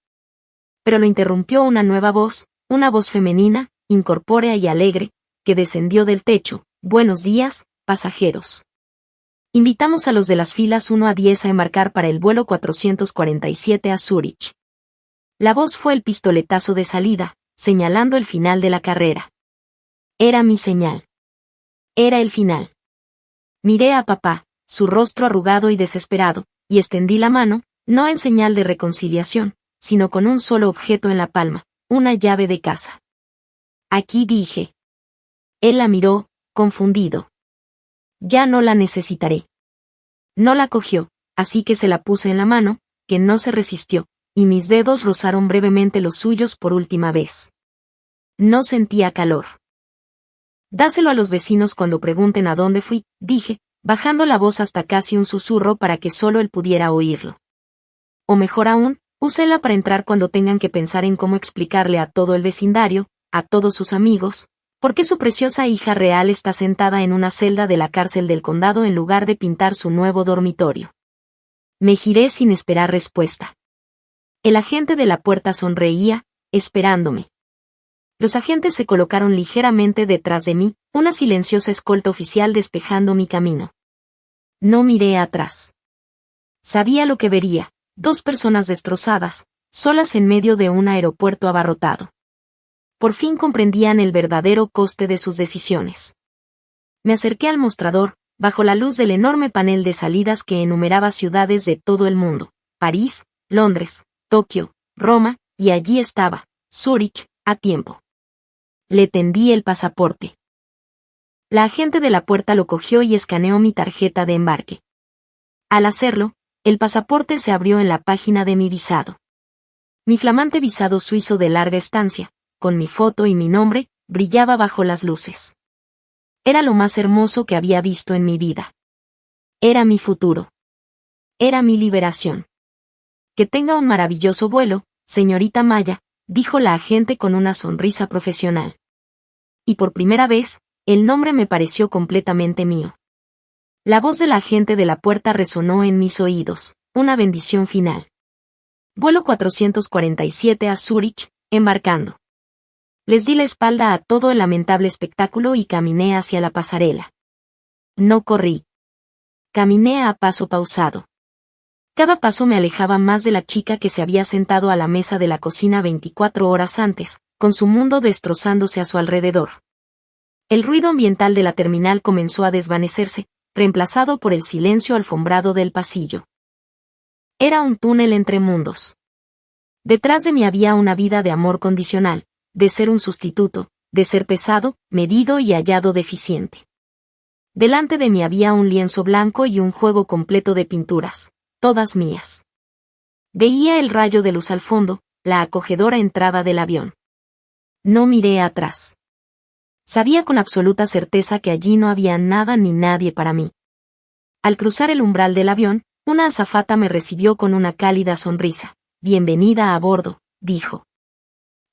Pero lo interrumpió una nueva voz, una voz femenina, incorpórea y alegre, que descendió del techo. Buenos días, pasajeros. Invitamos a los de las filas 1 a 10 a embarcar para el vuelo 447 a Zúrich. La voz fue el pistoletazo de salida, señalando el final de la carrera. Era mi señal. Era el final. Miré a papá, su rostro arrugado y desesperado, y extendí la mano, no en señal de reconciliación, sino con un solo objeto en la palma, una llave de casa. Aquí, dije. Él la miró, confundido. Ya no la necesitaré. No la cogió, así que se la puse en la mano, que no se resistió, y mis dedos rozaron brevemente los suyos por última vez. No sentía calor. Dáselo a los vecinos cuando pregunten a dónde fui, dije, bajando la voz hasta casi un susurro para que solo él pudiera oírlo. O mejor aún, úsela para entrar cuando tengan que pensar en cómo explicarle a todo el vecindario, a todos sus amigos, por qué su preciosa hija real está sentada en una celda de la cárcel del condado en lugar de pintar su nuevo dormitorio. Me giré sin esperar respuesta. El agente de la puerta sonreía, esperándome. Los agentes se colocaron ligeramente detrás de mí, una silenciosa escolta oficial despejando mi camino. No miré atrás. Sabía lo que vería, 2 personas destrozadas, solas en medio de un aeropuerto abarrotado. Por fin comprendían el verdadero coste de sus decisiones. Me acerqué al mostrador, bajo la luz del enorme panel de salidas que enumeraba ciudades de todo el mundo, París, Londres, Tokio, Roma, y allí estaba, Zúrich, a tiempo. Le tendí el pasaporte. La agente de la puerta lo cogió y escaneó mi tarjeta de embarque. Al hacerlo, el pasaporte se abrió en la página de mi visado. Mi flamante visado suizo de larga estancia, con mi foto y mi nombre, brillaba bajo las luces. Era lo más hermoso que había visto en mi vida. Era mi futuro. Era mi liberación. Que tenga un maravilloso vuelo, señorita Maya, dijo la agente con una sonrisa profesional. Y por primera vez, el nombre me pareció completamente mío. La voz de la agente de la puerta resonó en mis oídos, una bendición final. Vuelo 447 a Zúrich, embarcando. Les di la espalda a todo el lamentable espectáculo y caminé hacia la pasarela. No corrí. Caminé a paso pausado. Cada paso me alejaba más de la chica que se había sentado a la mesa de la cocina 24 horas antes, con su mundo destrozándose a su alrededor. El ruido ambiental de la terminal comenzó a desvanecerse, reemplazado por el silencio alfombrado del pasillo. Era un túnel entre mundos. Detrás de mí había una vida de amor condicional, de ser un sustituto, de ser pesado, medido y hallado deficiente. Delante de mí había un lienzo blanco y un juego completo de pinturas, todas mías. Veía el rayo de luz al fondo, la acogedora entrada del avión. No miré atrás. Sabía con absoluta certeza que allí no había nada ni nadie para mí. Al cruzar el umbral del avión, una azafata me recibió con una cálida sonrisa. Bienvenida a bordo, dijo.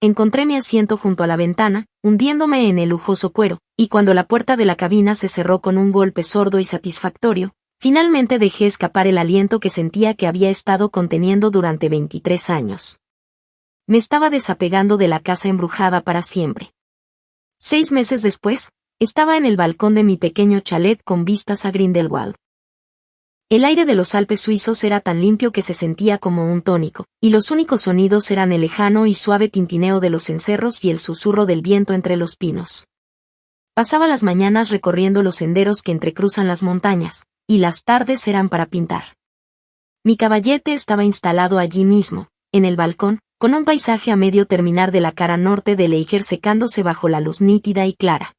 Encontré mi asiento junto a la ventana, hundiéndome en el lujoso cuero, y cuando la puerta de la cabina se cerró con un golpe sordo y satisfactorio, finalmente dejé escapar el aliento que sentía que había estado conteniendo durante 23 años. Me estaba desapegando de la casa embrujada para siempre. 6 meses después, estaba en el balcón de mi pequeño chalet con vistas a Grindelwald. El aire de los Alpes suizos era tan limpio que se sentía como un tónico, y los únicos sonidos eran el lejano y suave tintineo de los cencerros y el susurro del viento entre los pinos. Pasaba las mañanas recorriendo los senderos que entrecruzan las montañas, y las tardes eran para pintar. Mi caballete estaba instalado allí mismo, en el balcón, con un paisaje a medio terminar de la cara norte del Eiger secándose bajo la luz nítida y clara.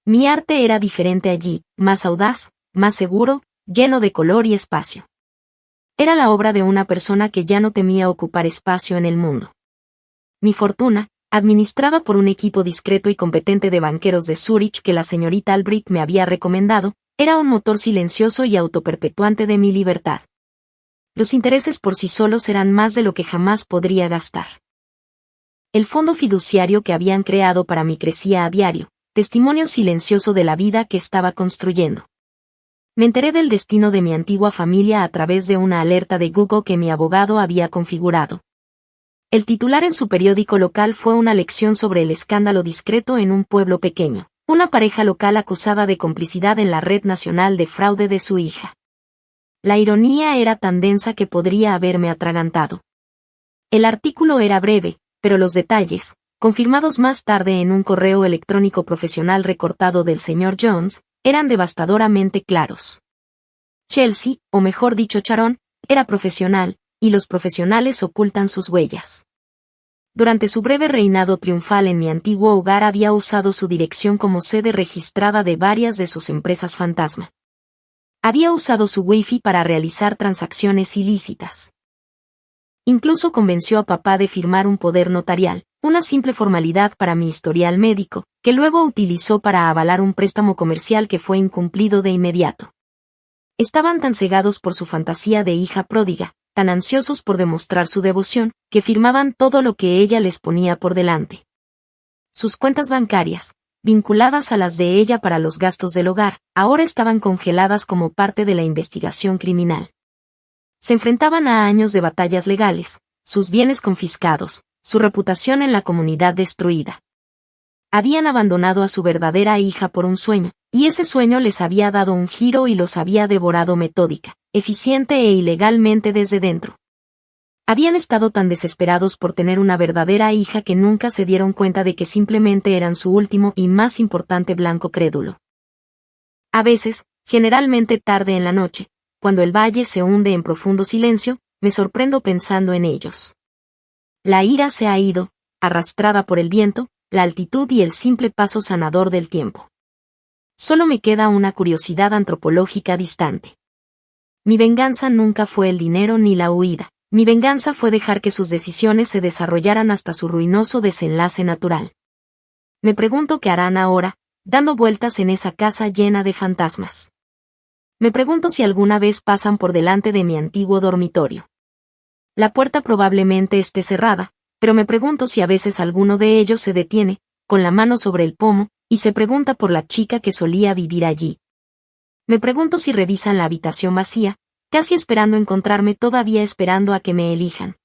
Mi arte era diferente allí, más audaz, más seguro, lleno de color y espacio. Era la obra de una persona que ya no temía ocupar espacio en el mundo. Mi fortuna, administrada por un equipo discreto y competente de banqueros de Zúrich que la señorita Albrecht me había recomendado, Era un motor silencioso y autoperpetuante de mi libertad. Los intereses por sí solos eran más de lo que jamás podría gastar. El fondo fiduciario que habían creado para mí crecía a diario, testimonio silencioso de la vida que estaba construyendo. Me enteré del destino de mi antigua familia a través de una alerta de Google que mi abogado había configurado. El titular en su periódico local fue una lección sobre el escándalo discreto en un pueblo pequeño, una pareja local acusada de complicidad en la red nacional de fraude de su hija. La ironía era tan densa que podría haberme atragantado. El artículo era breve, pero los detalles, confirmados más tarde en un correo electrónico profesional recortado del señor Jones, eran devastadoramente claros. Chelsea, o mejor dicho Sharon, era profesional, y los profesionales ocultan sus huellas. Durante su breve reinado triunfal en mi antiguo hogar había usado su dirección como sede registrada de varias de sus empresas fantasma. Había usado su wifi para realizar transacciones ilícitas. Incluso convenció a papá de firmar un poder notarial, una simple formalidad para mi historial médico, que luego utilizó para avalar un préstamo comercial que fue incumplido de inmediato. Estaban tan cegados por su fantasía de hija pródiga, tan ansiosos por demostrar su devoción, que firmaban todo lo que ella les ponía por delante. Sus cuentas bancarias, vinculadas a las de ella para los gastos del hogar, ahora estaban congeladas como parte de la investigación criminal. Se enfrentaban a años de batallas legales, sus bienes confiscados, su reputación en la comunidad destruida. Habían abandonado a su verdadera hija por un sueño, y ese sueño les había dado un giro y los había devorado metódica, eficiente e ilegalmente desde dentro. Habían estado tan desesperados por tener una verdadera hija que nunca se dieron cuenta de que simplemente eran su último y más importante blanco crédulo. A veces, generalmente tarde en la noche, cuando el valle se hunde en profundo silencio, me sorprendo pensando en ellos. La ira se ha ido, arrastrada por el viento, la altitud y el simple paso sanador del tiempo. Solo me queda una curiosidad antropológica distante. Mi venganza nunca fue el dinero ni la huida. Mi venganza fue dejar que sus decisiones se desarrollaran hasta su ruinoso desenlace natural. Me pregunto qué harán ahora, dando vueltas en esa casa llena de fantasmas. Me pregunto si alguna vez pasan por delante de mi antiguo dormitorio. La puerta probablemente esté cerrada, pero me pregunto si a veces alguno de ellos se detiene, con la mano sobre el pomo, y se pregunta por la chica que solía vivir allí. Me pregunto si revisan la habitación vacía, casi esperando encontrarme todavía esperando a que me elijan.